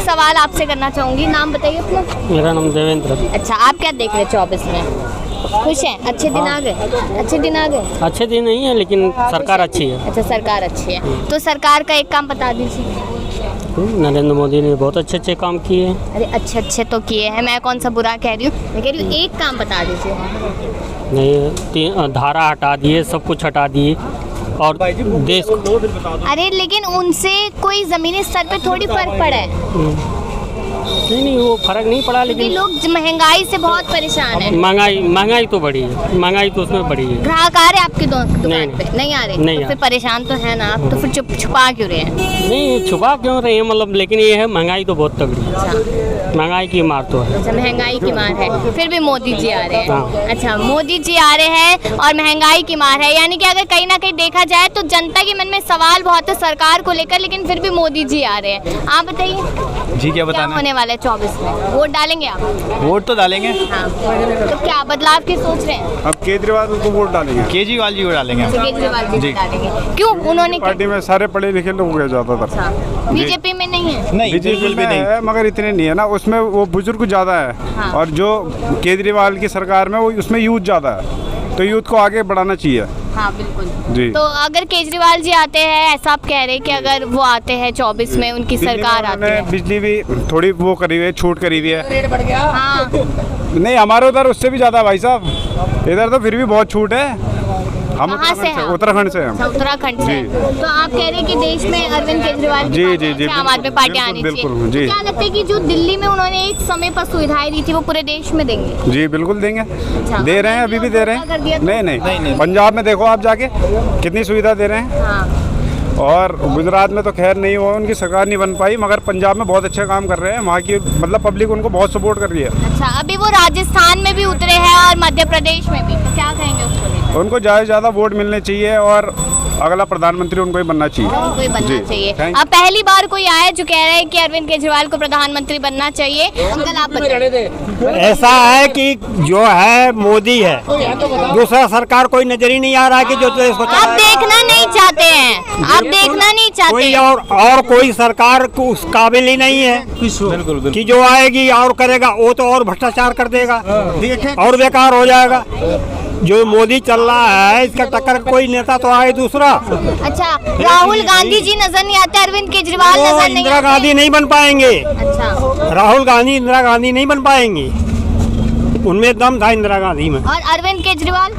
सवाल आपसे करना चाहूंगी, नाम बताइए अपना। मेरा नाम देवेंद्र। अच्छा, आप क्या देख रहे 24 में? खुश हैं? अच्छे दिन आ गए? अच्छे दिन आ गए? अच्छे दिन नहीं है लेकिन सरकार अच्छी है। अच्छा, सरकार अच्छी है। तो सरकार का एक काम बता दीजिए। नरेंद्र मोदी ने बहुत अच्छे अच्छे काम किए हैं। अरे अच्छे अच्छे तो किए हैं, मैं कौन सा बुरा कह रही हूँ, मैं कह रही हूँ एक काम बता दीजिए। नहीं, धारा हटा दिए, सब कुछ हटा दिए और देश को। अरे लेकिन उनसे कोई जमीनी स्तर पे थोड़ी फर्क पड़ा है। नहीं वो फर्क नहीं पड़ा, क्योंकि लेकिन लोग महंगाई से बहुत परेशान हैं। महंगाई तो बढ़ी है, महंगाई तो उसमें बढ़ी है। ग्राहक आ रहे आपकी दुकान पे? नहीं आ रहे? नहीं तो फिर परेशान तो है ना आप, तो फिर छुपा क्यों रहे हैं? नहीं छुपा क्यों रहे हैं, मतलब लेकिन ये है महंगाई तो बहुत तगड़ी है। महंगाई की मार तो है। अच्छा, महंगाई की मार है, फिर भी मोदी जी आ रहे हैं। हाँ। अच्छा, मोदी जी आ रहे हैं और महंगाई की मार है, यानी कि अगर कहीं ना कहीं देखा जाए तो जनता के मन में सवाल बहुत है सरकार को लेकर, लेकिन फिर भी मोदी जी आ रहे हैं। आप बताइए जी, क्या बताना होने वाला है 24 में? वोट डालेंगे आप? वोट तो डालेंगे। हाँ, तो क्या बदलाव की सोच रहे हैं? अब केजरीवाल को वोट डालेंगे। केजरीवाल जी को डालेंगे। केजरीवाल जी को डालेंगे। क्यों? उन्होंने पार्टी में सारे पढ़े लिखे लोग हैं ज्यादातर। बीजेपी में नहीं है? नहीं, बीजेपी में है मगर इतने नहीं है ना, उसमें वो बुजुर्ग ज्यादा है। हाँ। और जो केजरीवाल की सरकार में वो उसमें यूथ ज्यादा है, तो यूथ को आगे बढ़ाना चाहिए। हाँ बिल्कुल जी। तो अगर केजरीवाल जी आते हैं, ऐसा आप कह रहे हैं कि अगर वो आते हैं 24 में, उनकी सरकार आती है, बिजली भी थोड़ी वो करी हुई है, छूट करी हुई है। हाँ नहीं हमारे उधर उससे भी ज्यादा भाई साहब, इधर तो फिर भी बहुत छूट है। हम कहाँ से हैं? उत्तराखंड से हैं। अच्छा, उत्तराखंड से। जी। तो आप कह रहे हैं कि देश में अरविंद केजरीवाल जी, की जी, जी, आम आदमी पार्टी बिल्कुल, आनी बिल्कुल, चाहिए। जी। तो क्या लगता है कि जो दिल्ली में उन्होंने एक समय पर सुविधाएं दी थी, वो पूरे देश में देंगे? जी बिल्कुल देंगे। अच्छा। दे रहे हैं, अभी भी दे रहे कर दिया हैं। तो? नहीं, पंजाब में देखो आप जाके कितनी सुविधा दे रहे हैं। हाँ। और गुजरात में तो खैर नहीं हुआ, उनकी सरकार नहीं बन पाई, मगर पंजाब में बहुत अच्छे काम कर रहे हैं। वहाँ की मतलब पब्लिक उनको बहुत सपोर्ट कर रही है। अच्छा, अभी वो राजस्थान में भी उतरे हैं और मध्य प्रदेश में भी, तो क्या कहेंगे उसको लेकर? उनको ज़्यादा से ज़्यादा वोट मिलने चाहिए और अगला प्रधानमंत्री उनको ही बनना चाहिए। कोई बनना जी, चाहिए। थैंक अब पहली बार कोई आया जो कह रहा है कि अरविंद केजरीवाल को प्रधानमंत्री बनना चाहिए। अंकल आप बताइए। ऐसा है कि जो है मोदी है, दूसरा सरकार कोई नजर ही नहीं आ रहा है कि जो इसको आप देखना नहीं चाहते हैं, आप देखना नहीं चाहते कोई हैं। और कोई सरकार को उस काबिल ही नहीं है बिल्कुल कि जो आएगी और करेगा, वो तो और भ्रष्टाचार कर देगा और बेकार हो जाएगा। जो मोदी चल रहा है इसका टक्कर कोई नेता तो आए दूसरा। अच्छा, राहुल गांधी जी नजर नहीं आते, अरविंद केजरीवाल वो नजर नहीं इंदिरा आते। गांधी नहीं बन पाएंगे। अच्छा, राहुल गांधी इंदिरा गांधी नहीं बन पाएंगे, उनमें दम था इंदिरा गांधी में। और अरविंद केजरीवाल?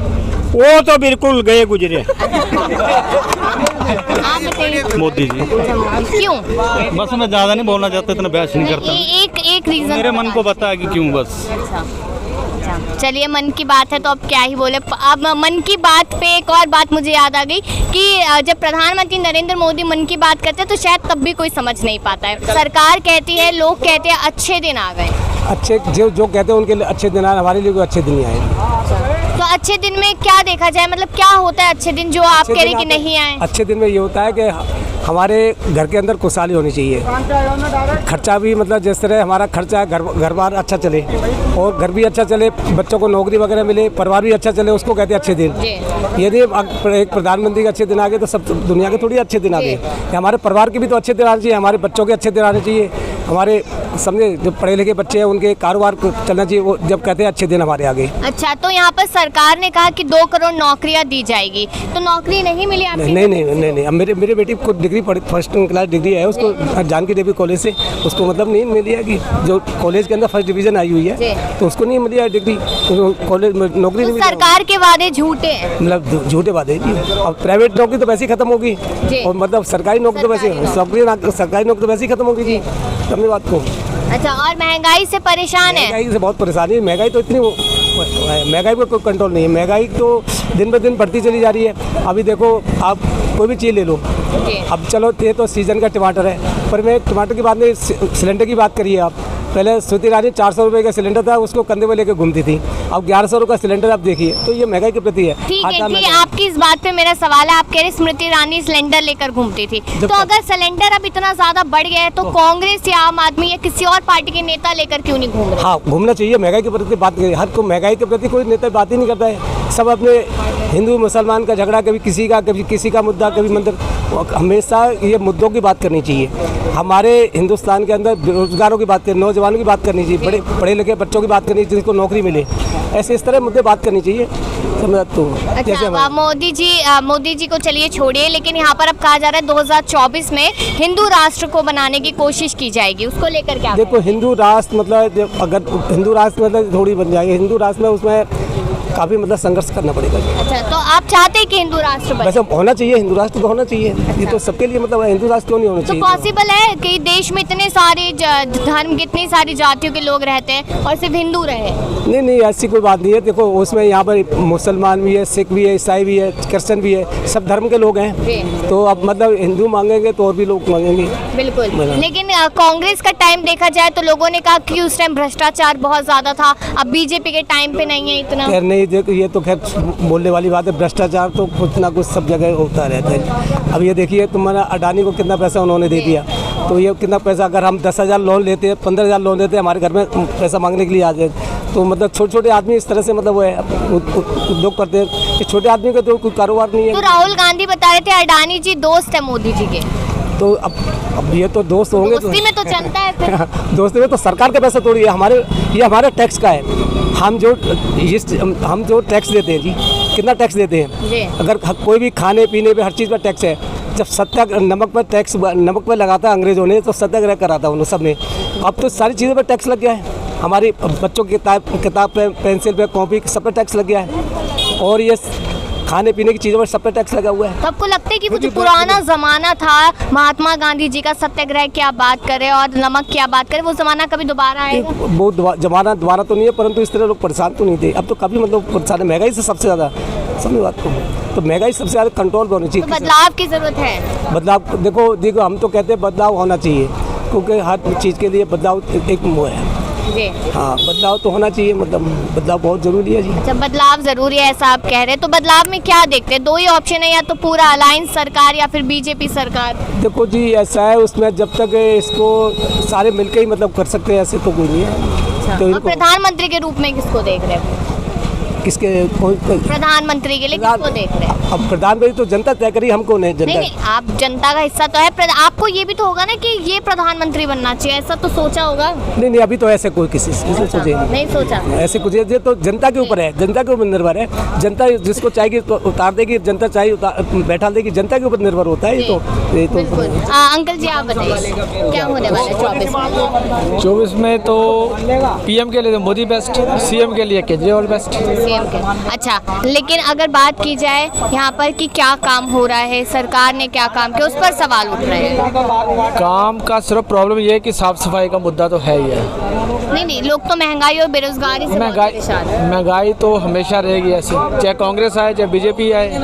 वो तो बिल्कुल गए गुजरे। आप बताइए। मोदी जी। अच्छा, मोदी। क्यों? बस मैं ज्यादा नहीं बोलना चाहता, इतना बहस नहीं करता। एक रीजन मेरे मन को बता कि क्यों बस। अच्छा, चलिए मन की बात है तो अब क्या ही बोले। अब मन की बात पे एक और बात मुझे याद आ गई कि जब प्रधानमंत्री नरेंद्र मोदी मन की बात करते हैं तो शायद तब भी कोई समझ नहीं पाता है। सरकार कहती है, लोग कहते हैं अच्छे दिन आ गए। अच्छे जो कहते हैं उनके लिए अच्छे दिन आए, हमारे लिए कोई अच्छे दिन नहीं आए। तो अच्छे दिन में क्या देखा जाए, मतलब क्या होता है अच्छे दिन जो आप कह रहे कि नहीं आए? अच्छे दिन में ये होता है कि हमारे घर के अंदर खुशहाली होनी चाहिए, खर्चा भी मतलब जिस तरह हमारा खर्चा घर बार अच्छा चले और घर भी अच्छा चले, बच्चों को नौकरी वगैरह मिले, परिवार भी अच्छा चले, उसको कहते हैं अच्छे दिन। यदि एक प्रधानमंत्री के अच्छे दिन आ गए तो सब दुनिया के थोड़ी अच्छे दिन आ गए। हमारे परिवार के भी तो अच्छे दिन आने चाहिए, हमारे बच्चों के अच्छे दिन आने चाहिए, हमारे समझे जो पढ़े लिखे बच्चे हैं उनके कारोबार को चलना चाहिए। वो जब कहते हैं अच्छे दिन हमारे आगे। अच्छा, तो यहाँ पर सरकार ने कहा कि 2 करोड़ नौकरियाँ दी जाएगी, तो नौकरी नहीं मिली आपको? नहीं। अब मेरे बेटी को डिग्री फर्स्ट क्लास डिग्री है, उसको जानकी देवी कॉलेज से, उसको मतलब नहीं मिली है कि जो कॉलेज के अंदर फर्स्ट डिवीजन आई हुई है तो उसको नहीं मिली है डिग्री, कॉलेज में नौकरी नहीं मिली। सरकार के वादे झूठे हैं, मतलब झूठे वादे। अब प्राइवेट नौकरी तो वैसे ही खत्म होगी और मतलब सरकारी नौकरी तो वैसे सरकारी नौकरी तो वैसे ही खत्म होगी जी, समझे बात को। अच्छा, और महंगाई से परेशान है? महंगाई से बहुत परेशानी है। महंगाई तो इतनी महंगाई पर कोई कंट्रोल नहीं है, महंगाई तो दिन ब दिन बढ़ती चली जा रही है। अभी देखो आप कोई भी चीज़ ले लो, अब चलो ये तो सीजन का टमाटर है, पर मैं टमाटर की बात नहीं, सिलेंडर की बात करिए आप। पहले स्मृति ईरानी 400 रुपये का सिलेंडर था, उसको कंधे में लेकर घूमती थी, अब 1100 रुपये का सिलेंडर आप देखिए, तो ये महंगाई के प्रति है। ठीक है जी, आपकी इस बात पे मेरा सवाल है, आप कह रहे स्मृति ईरानी सिलेंडर लेकर घूमती थी, तो अगर सिलेंडर अब इतना ज्यादा बढ़ गया है तो कांग्रेस या आम आदमी या किसी और पार्टी के नेता लेकर क्यों नहीं घूम रहे? हाँ, घूमना चाहिए। महंगाई के प्रति बात करिए, हर को महंगाई के प्रति कोई नेता बात ही नहीं करता है, सब अपने हिंदू मुसलमान का झगड़ा, कभी किसी का मुद्दा, कभी मंदिर। हमेशा ये मुद्दों की बात करनी चाहिए। हमारे हिंदुस्तान के अंदर बेरोजगारों की बात करनी, नौजवानों की बात करनी चाहिए, पढ़े लिखे बच्चों की बात करनी चाहिए जिनको नौकरी मिले। ऐसे इस तरह मुद्दे बात करनी चाहिए। तो अच्छा, मोदी जी को चलिए छोड़िए, लेकिन यहाँ पर अब कहा जा रहा है 2024 में हिंदू राष्ट्र को बनाने की कोशिश की जाएगी, उसको लेकर क्या? देखो, हिंदू राष्ट्र मतलब अगर हिंदू राष्ट्र मतलब थोड़ी बन जाएगी, हिंदू राष्ट्र में उसमें काफ़ी मतलब संघर्ष करना पड़ेगा। अच्छा, तो आप चाहते हैं कि हिंदू राष्ट्र बने? वैसे होना चाहिए, हिंदू राष्ट्र तो होना चाहिए। ये तो सबके लिए मतलब हिंदू राष्ट्र क्यों नहीं होना चाहिए? तो पॉसिबल है कि देश में इतने सारे धर्म की, इतनी सारी जातियों के लोग रहते हैं और सिर्फ हिंदू रहे? नहीं, ऐसी कोई बात नहीं है। देखो, उसमें यहाँ पर मुसलमान भी है, सिख भी है, ईसाई भी है, क्रिश्चियन भी है, सब धर्म के लोग हैं। तो अब मतलब हिंदू मांगेंगे तो और भी लोग मांगेंगे। बिल्कुल। लेकिन कांग्रेस का टाइम देखा जाए तो लोगों ने कहा कि उस टाइम भ्रष्टाचार बहुत ज्यादा था, अब बीजेपी के टाइम पे नहीं है इतना। खैर नहीं, देखो ये तो खैर बोलने वाली बात है। भ्रष्टाचार तो कुछ ना कुछ सब जगह होता रहता है। अब ये देखिए, तुम्हारा अडानी को कितना पैसा उन्होंने दे दिया, तो ये कितना पैसा, अगर हम 10,000 लोन लेते हैं, 15,000 लोन देते हैं, हमारे घर में पैसा मांगने के लिए आ जाए, तो मतलब छोटे आदमी इस तरह से मतलब वो है उद्योग करते हैं। छोटे आदमी का तो कोई कारोबार नहीं है। तो राहुल गांधी बता रहे थे अडानी जी दोस्त है मोदी जी के, तो अब ये तो दोस्त होंगे, दोस्ती में तो चलता है फिर। दोस्ती में तो सरकार का पैसा थोड़ी है, ये हमारे टैक्स का है। हम जो टैक्स देते हैं जी, कितना टैक्स देते हैं? अगर कोई भी खाने पीने पे हर चीज़ पर टैक्स है। जब सत्याग्रह नमक पर लगाता अंग्रेजों ने, तो सत्याग्रह करा था उन्होंने सबने। अब तो सारी चीज़ों पर टैक्स लग गया है। हमारी बच्चों की किताब पे, पेंसिल पे, कॉपी सब पे टैक्स लग गया है। और ये खाने पीने की चीज़ों पर सब पे टैक्स लगा हुआ है। तो आपको लगता है कि वो जो पुराना ज़माना था, महात्मा गांधी जी का सत्याग्रह की आप बात करें और नमक की आप बात करें, वो ज़माना कभी दोबारा आएगा? वो ज़माना दोबारा तो नहीं है, परंतु इस तरह लोग परेशान तो नहीं थे। अब तो काफ़ी मतलब परेशान है, महंगाई से सबसे ज़्यादा समझ बात को, तो महंगाई सबसे ज़्यादा कंट्रोल में होनी चाहिए। तो बदलाव की ज़रूरत है। बदलाव देखो हम तो कहते हैं बदलाव होना चाहिए, क्योंकि हर चीज़ के लिए बदलाव एक वो है। हाँ, बदलाव तो होना चाहिए, मतलब बदलाव बहुत जरूरी है जी। अच्छा, बदलाव जरूरी है ऐसा आप कह रहे हैं, तो बदलाव में क्या देखते हैं? दो ही ऑप्शन है, या तो पूरा अलायंस सरकार या फिर बीजेपी सरकार। देखो जी, ऐसा है, उसमें जब तक इसको सारे मिलकर ही मतलब कर सकते हैं, ऐसे तो कोई नहीं है। तो और प्रधानमंत्री के रूप में किसको देख रहे हैं? किसके? प्रधानमंत्री के लिए किसको देख रहे हैं? अब प्रधानमंत्री तो जनता तय करी, हमको नहीं जनता। नहीं, आप जनता का हिस्सा तो है, आपको ये भी तो होगा ना कि ये प्रधानमंत्री बनना चाहिए, ऐसा तो सोचा होगा? नहीं, अभी तो ऐसे कोई किसी सोचे नहीं सोचा। ऐसे कुछ ये तो जनता के ऊपर है, जनता के ऊपर निर्भर है। जनता जिसको चाहेगी तो उतार देगी, जनता चाहिए बैठा देगी, जनता के ऊपर निर्भर होता है। ये तो अंकल जी आप बताइए क्या होने वाला है 24 में? तो PM के लिए तो मोदी बेस्ट, CM के लिए केजरीवाल बेस्ट। अच्छा, लेकिन अगर बात की जाए यहाँ पर कि क्या काम हो रहा है, सरकार ने क्या काम किया, उस पर सवाल उठ रहे हैं। काम का सिर्फ प्रॉब्लम ये है कि साफ सफाई का मुद्दा तो है ही है। नहीं, लोग तो महंगाई और बेरोजगारी से महंगाई तो हमेशा रहेगी ऐसे, चाहे कांग्रेस आए, चाहे बीजेपी आए,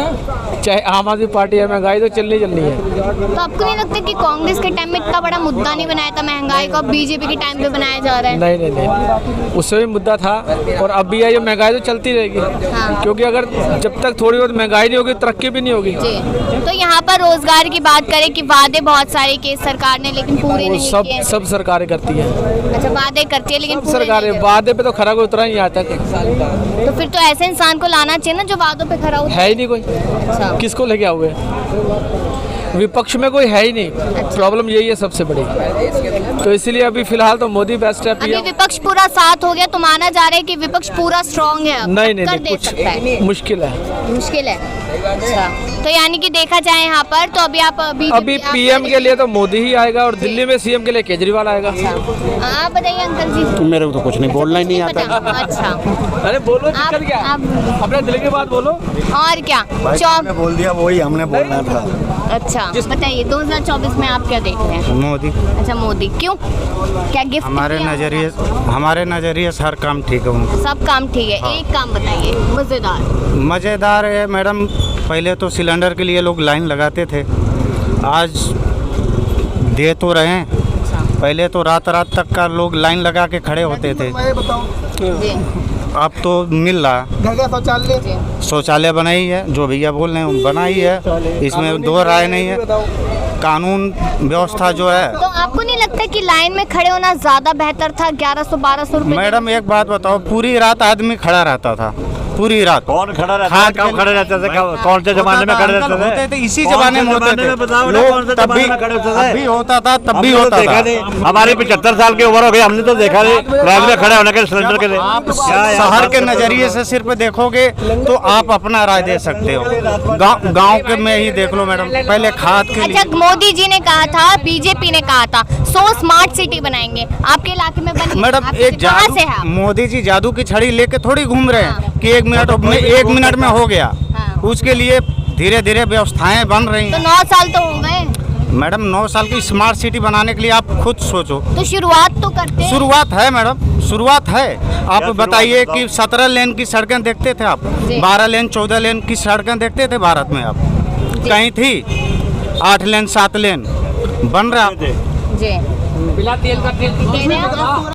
चाहे आम आदमी पार्टी है, महंगाई तो चलनी है। तो आपको नहीं लगता कि कांग्रेस के टाइम में इतना बड़ा मुद्दा नहीं बनाया था महंगाई को, बीजेपी के टाइम पे बनाया जा रहा है? नहीं, उससे भी मुद्दा था और अब भी है। ये महंगाई तो चलती रहेगी। हाँ। क्योंकि अगर जब तक थोड़ी बहुत महंगाई नहीं होगी, तरक्की भी नहीं होगी। तो यहाँ पर रोजगार की बात करें कि वादे बहुत सारे किए सरकार ने, लेकिन पूरे नहीं किए। सब सरकारें करती है। अच्छा, वादे करती है लेकिन सरकारें वादे पे तो खरा कोई उतरा नहीं आता। तो फिर तो ऐसे इंसान को लाना चाहिए ना जो वादों पे खरा उतरे। है ही नहीं कोई। अच्छा। किसको लेके आओगे? विपक्ष में कोई है ही नहीं। प्रॉब्लम यही है सबसे बड़ी। तो इसीलिए अभी फिलहाल तो मोदी बेस्ट है। अभी विपक्ष पूरा साथ हो गया तो माना जा रहा है कि विपक्ष पूरा स्ट्रांग है? नहीं, कुछ मुश्किल है। अच्छा, तो यानी कि देखा जाए यहाँ पर तो अभी आप अभी PM के लिए तो मोदी ही आएगा और दिल्ली में CM के लिए केजरीवाल आएगा। आप बताइए अंकल जी। मेरे को तो कुछ नहीं बोलना ही नहीं आता। अच्छा, अरे बोलो, दिक्कत क्या? अपने दिल की बात बोलो। और क्या बोल दिया, वही हमने बोलना था। अच्छा, बताइए 2024 में आप क्या देख रहे हैं? मोदी। अच्छा, मोदी क्यों? क्या गिफ्ट? हमारे नज़रिए हर काम ठीक है उनका। सब काम ठीक है। एक काम बताइए मज़ेदार है मैडम। पहले तो सिलेंडर के लिए लोग लाइन लगाते थे, आज दे तो रहे हैं। पहले तो रात तक का लोग लाइन लगा के खड़े होते थे, अब तो मिल रहा। शौचालय बनाई है, जो भैया बोल रहे हैं बनाई है, इसमें दो राय नहीं है। कानून व्यवस्था जो है, तो आपको नहीं लगता कि लाइन में खड़े होना ज़्यादा बेहतर था? 1100-1200 रुपये। मैडम एक बात बताओ, पूरी रात आदमी खड़ा रहता था, पूरी रात। कौन खड़ा रहता खाद है, कब के- खड़े रहते थे, कौन से जमाने में खड़े रहते होते थे, इसी कौन जमाने से में होते जमाने थे में बताओ ना, लोग, कौन से तब भी जमाने में खड़े होते थे? अब भी होता था, तब भी हमने तो होता देखा था। नहीं। हमारी 75 साल की उम्र हो गई, हमने तो देखा नहीं लाइन में खड़े होने के सिलेंडर के लिए। आप क्या यार, शहर के नजरिए से सिर्फ देखोगे तो आप अपना राय दे सकते हो। गांव के में ही देख लो मैडम, पहले खाद के लिए अच्छा, मोदी जी ने कहा था, बीजेपी ने कहा था 100 स्मार्ट सिटी बनाएंगे, आपके इलाके में बनी? मैडम आप एक कहाँ जादू, से है आप? मोदी जी जादू की छड़ी लेके थोड़ी घूम रहे हैं कि एक मिनट में हो गया। हाँ। उसके लिए धीरे धीरे व्यवस्थाएं बन रही तो हैं। 9 साल तो हो गए। मैडम 9 साल की स्मार्ट सिटी बनाने के लिए आप खुद सोचो। तो शुरुआत तो करते हैं। शुरुआत है मैडम, शुरुआत है। आप बताइए कि 17 लेन की सड़कें देखते थे आप, जी। 12 लेन 14 लेन की सड़कें देखते थे भारत में आप? कहीं थी? 8 लेन 7 लेन बन रहा। जी। बिना तेल का